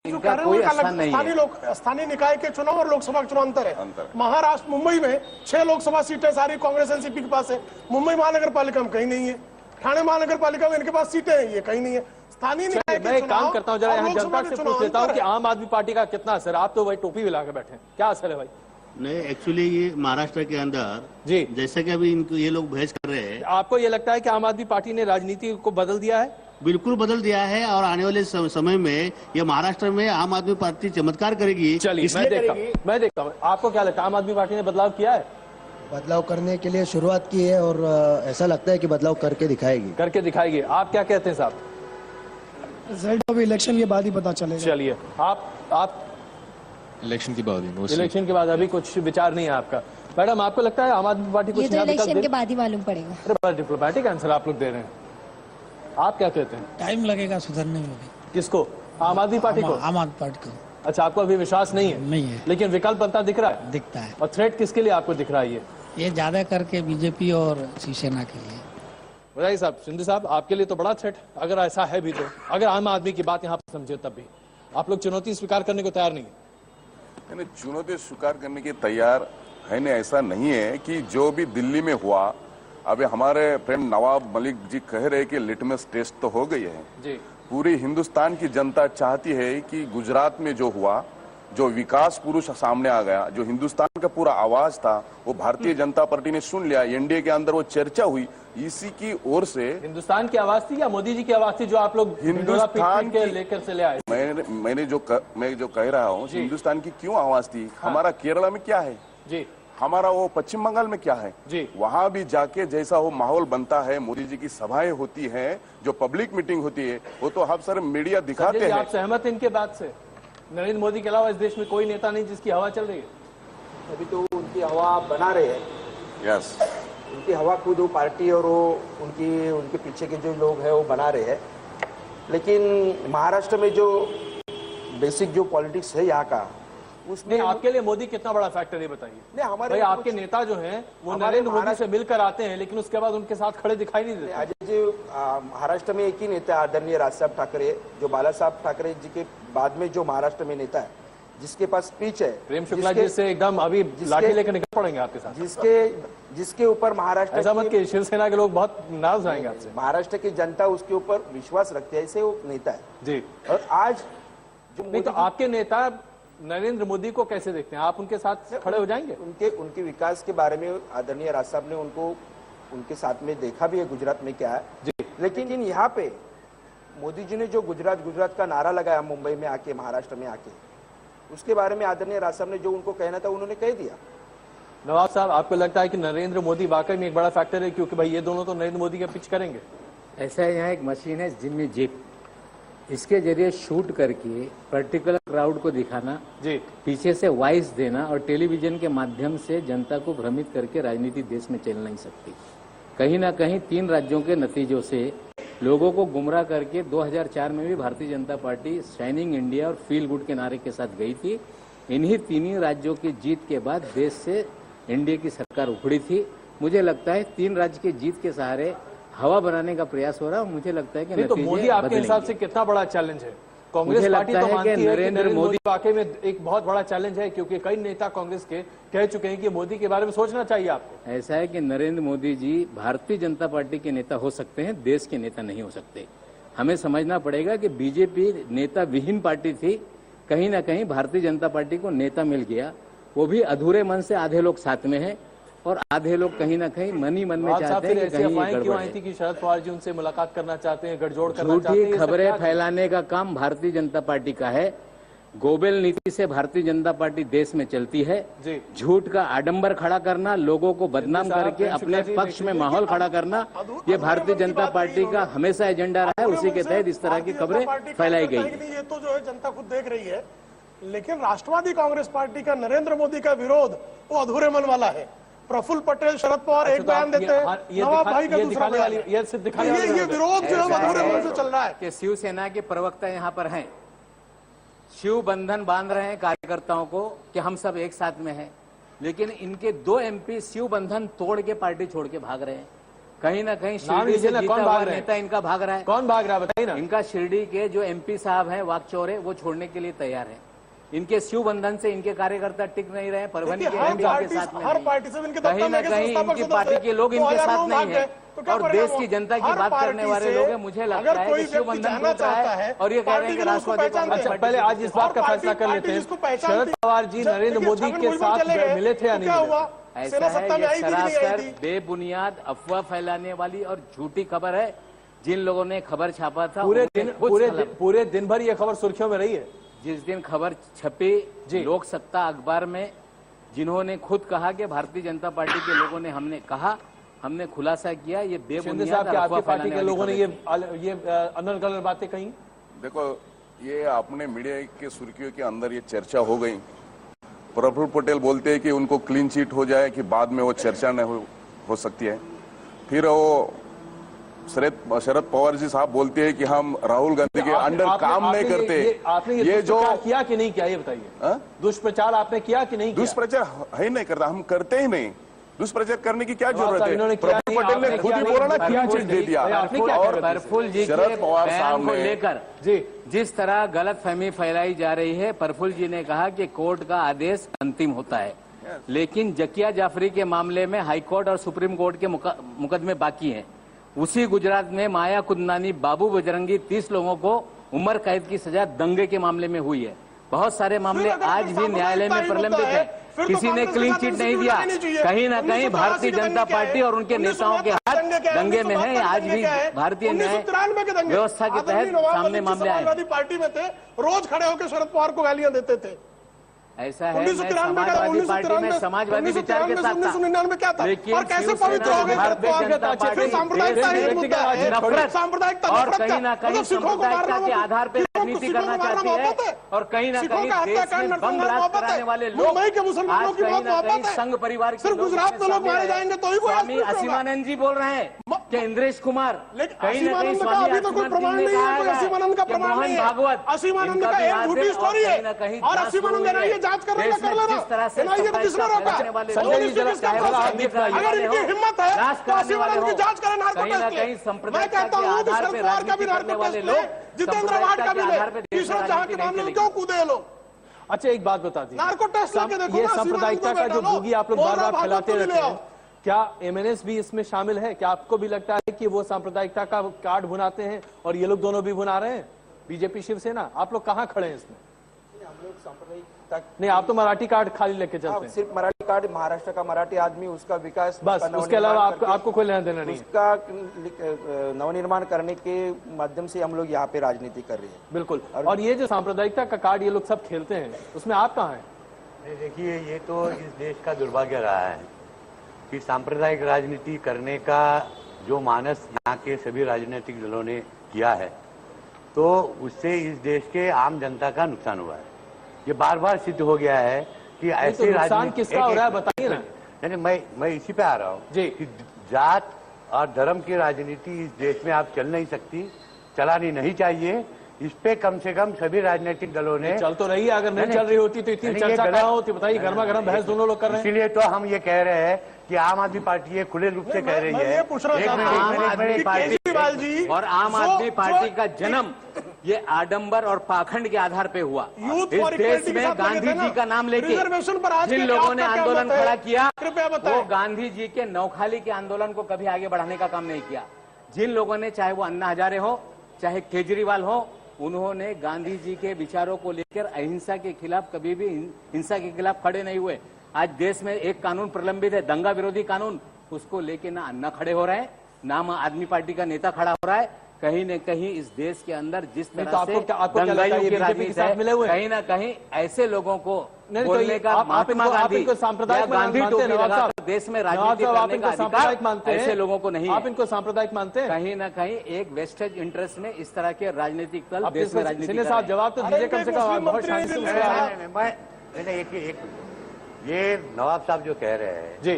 इनका कोई स्थान नहीं है। स्थानीय निकाय के चुनाव और लोकसभा के चुनाव अंतर है। महाराष्ट्र मुंबई में 6 लोकसभा सीटें सारी कांग्रेस एनसीपी के पास है। मुंबई महानगर पालिका में कहीं नहीं है। ठाणे महानगर पालिका में इनके पास सीटें हैं, ये कहीं नहीं है। स्थानीय निकाय मैं एक काम करता हूँ, जरा यहाँ जनता से पूछ लेता हूँ कि आम आदमी पार्टी का कितना असर है। आप तो भाई टोपी भी लगा बैठे हैं, क्या असर है भाई? नहीं, एक्चुअली ये महाराष्ट्र के अंदर जी, जैसे कि अभी इनको ये लोग बहस कर रहे हैं, आपको ये लगता है कि आम आदमी पार्टी ने राजनीति को बदल दिया है? बिल्कुल बदल दिया है और आने वाले समय में ये महाराष्ट्र में आम आदमी पार्टी चमत्कार करेगी। चलिए मैं देखता हूँ, आपको क्या लगता है, आम आदमी पार्टी ने बदलाव किया है? बदलाव करने के लिए शुरुआत की है और ऐसा लगता है कि बदलाव करके दिखाएगी। आप क्या कहते हैं साहब? रिजल्ट ऑफ इलेक्शन के बाद ही पता चलेगा। चलिए आप इलेक्शन के बाद ही, इलेक्शन के बाद अभी कुछ विचार नहीं है आपका। मैडम, आपको लगता है आम आदमी पार्टी कुछ ये तो इलेक्शन के बाद ही मालूम पड़ेगा। बड़ा डिप्लोमेटिक आंसर आप लोग दे रहे हैं। आप क्या कहते हैं? टाइम लगेगा सुधरने में भी। किसको? आम आदमी पार्टी को? आम आदमी पार्टी को। अच्छा, आपको अभी विश्वास नहीं है? नहीं है, लेकिन विकल्प बनता दिख रहा है? दिखता है। और थ्रेट किसके लिए आपको दिख रहा है? ये ज्यादा करके बीजेपी और शिवसेना के लिए। बताइए साहब, शिंदे साहब, आपके लिए तो बड़ा थ्रेट, अगर ऐसा है भी तो। अगर आम आदमी की बात यहाँ पर समझे तब भी आप लोग चुनौती स्वीकार करने को तैयार नहीं है? चुनौती स्वीकार करने के तैयार है नहीं, ऐसा नहीं है कि जो भी दिल्ली में हुआ, अभी हमारे फ्रेंड नवाब मलिक जी कह रहे कि लिटमस टेस्ट तो हो गई है जी। पूरी हिंदुस्तान की जनता चाहती है कि गुजरात में जो हुआ, जो विकास पुरुष सामने आ गया, जो हिंदुस्तान का पूरा आवाज था, वो भारतीय जनता पार्टी ने सुन लिया। एनडीए के अंदर वो चर्चा हुई, इसी की ओर से। हिंदुस्तान की आवाज थी या मोदी जी की आवाज थी जो आप लोग हिंदुस्तान के लेकर से ले आए? मैं जो कह रहा हूँ, हिंदुस्तान की क्यों आवाज थी? हमारा केरला में क्या है जी, हमारा वो पश्चिम बंगाल में क्या है जी, वहां भी जाके जैसा वो माहौल बनता है, मोदी जी की सभाएं होती हैं, जो पब्लिक मीटिंग होती है, वो तो आप सर मीडिया दिखाते हैं। आप सहमत हैं इनके बात से? नरेंद्र मोदी के अलावा इस देश में कोई नेता नहीं जिसकी हवा चल रही है? अभी तो उनकी हवा बना रहे हैं। यस, उनकी हवा खुद वो पार्टी और वो उनके पीछे के जो लोग हैं वो बना रहे हैं। लेकिन महाराष्ट्र में जो बेसिक जो पॉलिटिक्स है यहाँ का, उसमें आपके लिए मोदी कितना बड़ा फैक्टर है बताइए? नहीं, हमारे भाई आपके नेता जो हैं वो नरेंद्र मोदी से मिलकर आते हैं, लेकिन उसके बाद उनके साथ खड़े दिखाई नहीं देते। अजय जी, महाराष्ट्र में एक ही नेता आदरणीय राज साहब ठाकरे, जो बाला साहब ठाकरे जी के बाद में जो महाराष्ट्र में नेता है, जिसके पास स्पीच है, प्रेम शुक्ला जी से एकदम अभी लाठी लेकर निकल पड़ेंगे आपके साथ। जिसके ऊपर महाराष्ट्र ऐसा मत कि शिवसेना के लोग बहुत नाराज आएंगे आपसे। महाराष्ट्र की जनता उसके ऊपर विश्वास रखती है, ऐसे वो नेता है जी। और आज जो नहीं, तो आपके नेता नरेंद्र मोदी को कैसे देखते हैं? आप उनके साथ खड़े हो जाएंगे? उनके विकास के बारे में आदरणीय राज साहब ने उनके साथ में देखा भी है गुजरात में क्या है जी। लेकिन यहाँ पे मोदी जी ने जो गुजरात का नारा लगाया मुंबई में आके, महाराष्ट्र में आके, उसके बारे में आदरणीय राज साहब ने जो उनको कहना था उन्होंने कह दिया। नवाब साहब, आपको लगता है कि नरेंद्र मोदी वाकई में एक बड़ा फैक्टर है, क्योंकि भाई ये दोनों तो नरेंद्र मोदी का पिच करेंगे? ऐसा है, यहाँ एक मशीन है जिम्मी जीप, इसके जरिए शूट करके पर्टिकुलर क्राउड को दिखाना जी, पीछे से वॉइस देना और टेलीविजन के माध्यम से जनता को भ्रमित करके राजनीति देश में चल नहीं सकती। कहीं ना कहीं 3 राज्यों के नतीजों से लोगों को गुमराह करके 2004 में भी Bharatiya Janata party shining India और फील गुड के नारे के साथ गई थी। इन्हीं 3 राज्यों की जीत के बाद देश से एनडीए की सरकार उखड़ी थी। मुझे लगता है 3 राज्य की जीत के सहारे हवा बनाने का प्रयास हो रहा है। मुझे लगता है कि तो मोदी आपके हिसाब से कितना बड़ा चैलेंज है? कांग्रेस पार्टी तो मानती है कि नरेंद्र मोदी वाकई में एक बहुत बड़ा चैलेंज है, क्योंकि कई नेता कांग्रेस के कह चुके हैं कि मोदी के बारे में सोचना चाहिए आपको। ऐसा है कि नरेंद्र मोदी जी भारतीय जनता पार्टी के नेता हो सकते हैं, देश के नेता नहीं हो सकते। हमें समझना पड़ेगा कि बीजेपी नेता विहीन पार्टी थी, कहीं ना कहीं भारतीय जनता पार्टी को नेता मिल गया, वो भी अधूरे मन से। आधे लोग साथ में हैं और आधे लोग कहीं ना कहीं मन ही मन में चाहते हैं कि कहीं क्यों आई थी कि शरद पवार जी उनसे मुलाकात करना चाहते हैं, गठजोड़ करना चाहते हैं? झूठी खबरें फैलाने का काम भारतीय जनता पार्टी का है। गोबेल नीति से भारतीय जनता पार्टी देश में चलती है। झूठ का आडंबर खड़ा करना, लोगों को बदनाम करके अपने पक्ष में माहौल खड़ा करना, ये भारतीय जनता पार्टी का हमेशा एजेंडा रहा है। उसी के तहत इस तरह की खबरें फैलाई गई। ये तो जो है जनता खुद देख रही है, लेकिन राष्ट्रवादी कांग्रेस पार्टी का नरेंद्र मोदी का विरोध वो अधूरे मन वाला है। प्रफुल्ल पटेल, शरद पवार एक बयान देते हैं, नवाब भाई का दूसरा बयान। ये विरोध जो है अधूरे मन से चल रहा है कि शिवसेना के प्रवक्ता यहाँ पर हैं, शिव बंधन बांध रहे हैं कार्यकर्ताओं को कि हम सब एक साथ में हैं, लेकिन इनके 2 एमपी शिव बंधन तोड़ के पार्टी छोड़ के भाग रहे हैं। कहीं ना कहीं नाम शिरडी से लीजिए ना, जीता कौन हुआ भाग रहे हैं? नेता इनका भाग रहा है। कौन भाग रहा है बताइए ना। इनका शिरडी के जो एमपी साहब हैं वाकचौरे, वो छोड़ने के लिए तैयार हैं। इनके शिव बंधन से इनके कार्यकर्ता टिक नहीं रहे, परभनी के एमपी इनके साथ में नहीं है। कहीं ना कहीं इनकी पार्टी के लोग इनके साथ नहीं है और देश की जनता की बात करने वाले लोग हैं। मुझे लगता है कि शिव बंधन टूट रहा है और ये कह रहे हैं कि राष्ट्रवादी कांग्रेस अच्छा, पहले आज इस बात का फैसला कर लेते हैं, शरद पवार जी नरेंद्र मोदी के साथ मिले थे या नहीं मिले? ऐसा है, ये सरासर बेबुनियाद अफवाह फैलाने वाली और झूठी खबर है। जिन लोगों ने खबर छापा था पूरे दिन भर ये खबर सुर्खियों में रही है। जिस दिन खबर छपी लोक सत्ता अखबार में, जिन्होंने खुद कहा कि भारतीय जनता पार्टी के लोगों ने हमने खुलासा किया, ये बेबुनियाद आपकी पार्टी के लोगों ने ये अनल गलत बातें कही। देखो, ये अपने मीडिया के सुर्खियों के अंदर ये चर्चा हो गई। प्रफुल्ल पटेल बोलते हैं कि उनको क्लीन चिट हो जाए कि बाद में वो चर्चा न हो सकती है। फिर वो शरद पवार जी साहब बोलते हैं कि हम राहुल गांधी के अंडर काम नहीं करते। आपने ये जो किया कि नहीं किया ये बताइए। दुष्प्रचार आपने किया कि नहीं? दुष्प्रचार है नहीं करता, हम करते ही नहीं। दुष्प्रचार करने की क्या जरूरत है? इन्होंने प्रफुल्ल पटेल ने खुद ही बोला ना, क्लीन चिट दे दिया। और प्रफुल्ल जी शरद पवार साहब को ने लेकर जिस तरह गलत फहमी फैलाई जा रही है, प्रफुल्ल जी ने कहा कि कोर्ट का आदेश अंतिम होता है, लेकिन जकिया जाफरी के मामले में हाईकोर्ट और सुप्रीम कोर्ट के मुकदमे बाकी हैं। उसी गुजरात में माया कुंदनानी, बाबू बजरंगी 30 लोगों को उम्र कैद की सजा दंगे के मामले में हुई है। बहुत सारे मामले आज भी न्यायालय में प्रलंबित है, किसी ने क्लीन चिट नहीं दिया। कहीं ना कहीं भारतीय जनता पार्टी और उनके नेताओं के हाथ दंगे में है। आज भी भारतीय न्याय व्यवस्था के तहत सामने मामले आए। पार्टी में थे, रोज खड़े होकर शरद पवार को गालियां देते थे। ऐसा है, मैं समाजवादी पार्टी में समाजवादी विचार के साथ था, लेकिन कैसे पवित्र हो गए भारतीय जनता पार्टी नफरत और कहीं ना कहीं सांप्रदायिकता के आधार पर राजनीति करना चाहती है और कहीं ना कहीं देश में बम ब्लास्ट कराने वाले लोग आज कहीं ना कहीं संघ परिवार के स्वामी असीमानंद जी बोल रहे हैं कि इंद्रेश कुमार कहीं ना कहीं स्वामी असीमानंद जी ने कहा कि मोहन भागवत असीमानंद का एक झूठी स्टोरी है और असीमानंद ने जांच कर लेना कर लेना। एनआईए तो किसने रोका? अगर इनकी हिम्मत है तो असीमानंद की जांच करें नार्को टेस्ट के। मैं कहता हूँ कि शरद पवार का भी नार्को टेस्ट ले, जितेंद्र वाड का भी ले, तीसरा जहां के मामले में क्यों कूदे लोग? अच्छा, एक बात बता दी, नार्को टेस्ट लेके देखो, ये सांप्रदायिकता का जो भूगी आप लोग बार बार फैलाते रहते हैं, क्या एमएनएस भी इसमें शामिल है? क्या आपको भी लगता है कि वो सांप्रदायिकता का कार्ड भुनाते हैं और ये लोग दोनों भी भुना रहे हैं? बीजेपी शिवसेना, आप लोग कहाँ खड़े हैं इसमें? हम लोग सांप्रदायिक नहीं, आप तो मराठी कार्ड खाली लेके चलते हैं। सिर्फ मराठी कार्ड, महाराष्ट्र का मराठी आदमी, उसका विकास, बस उसके अलावा आपको कोई लेना देना नहीं। उसका नवनिर्माण करने के माध्यम से हम लोग यहाँ पे राजनीति कर रहे हैं। बिल्कुल। और ये जो सांप्रदायिकता का कार्ड ये लोग सब खेलते हैं, उसमें आप कहाँ हैं? देखिए, ये तो इस देश का दुर्भाग्य रहा है कि सांप्रदायिक राजनीति करने का जो मानस यहाँ के सभी राजनीतिक दलों ने किया है, तो उससे इस देश के आम जनता का नुकसान हुआ है। ये बार बार सिद्ध हो गया है कि ऐसे तो नुकसान किसका हो रहा है बताइए ना। नहीं, मैं इसी पे आ रहा हूँ कि जात और धर्म की राजनीति इस देश में आप चल नहीं सकती, चलानी नहीं चाहिए। इस पे कम से कम सभी राजनीतिक दलों ने चल तो रही है, अगर नहीं चल रही होती तो इतनी चर्चा कहाँ होती बताइए? गर्मा गर्म बहस दोनों लोग कर रहे हैं। इसीलिए तो हम ये कह रहे हैं कि आम आदमी पार्टी ये खुले रूप से कह रही है। आम आदमी पार्टी और आम आदमी पार्टी का जन्म ये आडंबर और पाखंड के आधार पे हुआ। इस देश में गांधी जी का नाम लेके जिन लोगों ने आंदोलन खड़ा किया, वो गांधी जी के नौखाली के आंदोलन को कभी आगे बढ़ाने का काम नहीं किया। जिन लोगों ने, चाहे वो अन्ना हजारे हो, चाहे केजरीवाल हो, उन्होंने गांधी जी के विचारों को लेकर अहिंसा के खिलाफ कभी भी हिंसा के खिलाफ खड़े नहीं हुए। आज देश में एक कानून प्रलंबित है, दंगा विरोधी कानून, उसको लेके ना अन्ना खड़े हो रहे हैं, ना आम आदमी पार्टी का नेता खड़ा हो रहा है। कहीं न कहीं इस देश के अंदर जिस तरह से दंगाइयों की राजनीति है, कहीं ना कहीं ऐसे लोगों को बोलने का महात्मा गांधी गांधी टोपी लगा देश में राजनीति करने का अधिकार ऐसे लोगों को नहीं। आप इनको सांप्रदायिक मानते हैं? कहीं ना कहीं एक वेस्टेज इंटरेस्ट में इस तरह के राजनीतिक दल देश में राजनीति साहब जवाब तो दीजिए कम से कम। बहुत शांति से ये नवाब साहब जो कह रहे हैं जी,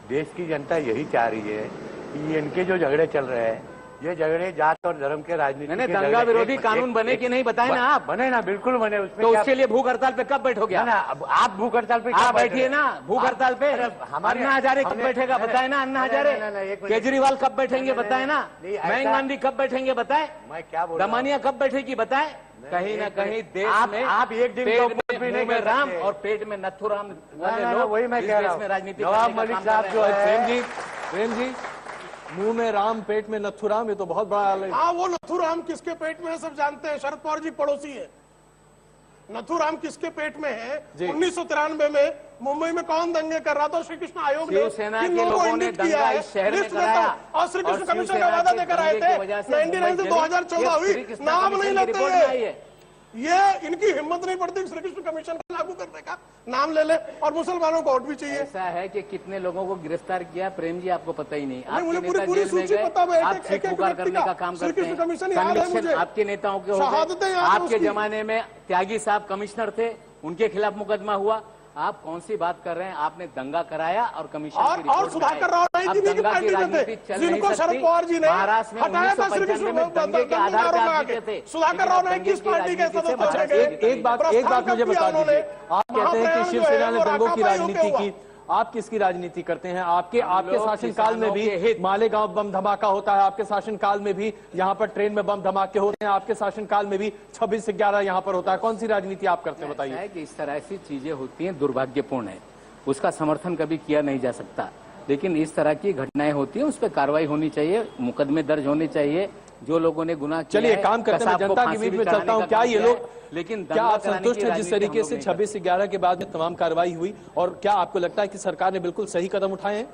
देश की जनता यही चाह रही है कि इनके जो झगड़े चल रहे हैं ये झगड़े जात और धर्म के राजनीति मैंने दंगा विरोधी कानून बने कि नहीं बताए ना आप? बने ना, बिल्कुल बने। उसमें तो उसके लिए भूख हड़ताल पे कब बैठोगे ना? अब आप भूख हड़ताल पे आप बैठिए ना, भूख हड़ताल पे। अन्ना हजारे कब बैठेगा बताए ना? अन्ना हजारे, केजरीवाल कब बैठेंगे बताए ना? मयंक गांधी कब बैठेंगे बताए? मैं क्या बोल रहा हूं? दमानिया कब बैठेगी बताए? कहीं ना कहीं देश में आप एक दिन पेट तो में भी मुंह नहीं में कर राम सकते। और पेट में नथुराम वाले लोग वही मैं इस कह देश रहा में हूं। राजनीति नवाब करने का मलिक काम साहब कर जो रहे हैं। प्रेम जी मुंह में राम पेट में नथुराम, ये तो बहुत बड़ा। हाँ, वो नथुराम किसके पेट में है सब जानते हैं। शरद पवार जी पड़ोसी है। नथुराम किसके पेट में है? 1993 में मुंबई में कौन दंगे कर रहा था? श्री कृष्ण आयोग ने शिवसेना किन के लोगों को लोगों ने इंगित किया दंगा है? इस शहर में लिस्ट कराया देता हूं। और श्री कृष्ण और कमीशन का शिवसेना वादा के देकर आए दंगे थे। की वजह से 99 से मुंबई 2014 हुई, श्री कृष्ण नाम कमीशन नहीं की लेते रिपोर्ट में आई ये। है। ये इनकी हिम्मत नहीं पड़ती श्री कृष्ण कमीशन को लागू करने का। नाम ले ले और मुसलमानों को वोट भी चाहिए। ऐसा है कि कितने लोगों को गिरफ्तार किया प्रेम जी, आपको पता ही नहीं। मुझे आपके नेता पूरी जेल में सूची गए, पता है। आप एक सीट एक पुकार व्यक्ति करने का का काम श्री करते कृष्ण हैं। कमीशन याद है मुझे। आपके नेताओं के हो शहादतें गए। याद है आपके उसकी। जमाने में त्यागी साहब कमिश्नर थे, उनके खिलाफ मुकदमा हुआ। आप कौन सी बात कर रहे हैं? आपने दंगा कराया और कमीशन की रिपोर्ट और सुधाकर राव अब नहीं दंगा की पार्टी में राजनीति थे, चल नहीं जिनको शरद सकती। पवार जी ने महाराष्ट्र में हटाया था। श्री 1995 में कृष्ण दंगे के आधार पर आप जीते थे। सुधाकर राव ने किस पार्टी के सदस्य थे? एक बात मुझे बता दीजिए, आप कहते हैं कि शिवसेना ने दंगों की राजनीति की, आप किसकी राजनीति करते हैं? आपके शासनकाल में भी मालेगांव बम धमाका होता है, आपके शासनकाल में भी यहाँ पर ट्रेन में बम धमाके होते हैं, आपके शासनकाल में भी 26/11 यहाँ पर होता है। कौन सी राजनीति आप करते हैं बताइए? कि इस तरह की चीजें होती हैं, दुर्भाग्यपूर्ण है, उसका समर्थन कभी किया नहीं जा सकता। लेकिन इस तरह की घटनाएं होती हैं, उस पर कार्रवाई होनी चाहिए, मुकदमे दर्ज होने चाहिए। जो लोगों ने गुनाह किया चलिए है, काम करते हैं, जनता के बीच में चलता हूं। क्या ये लोग, लेकिन क्या आप संतुष्ट हैं जिस तरीके से 26/11 के बाद में तमाम कार्रवाई हुई, और क्या आपको लगता है कि सरकार ने बिल्कुल सही कदम उठाए हैं?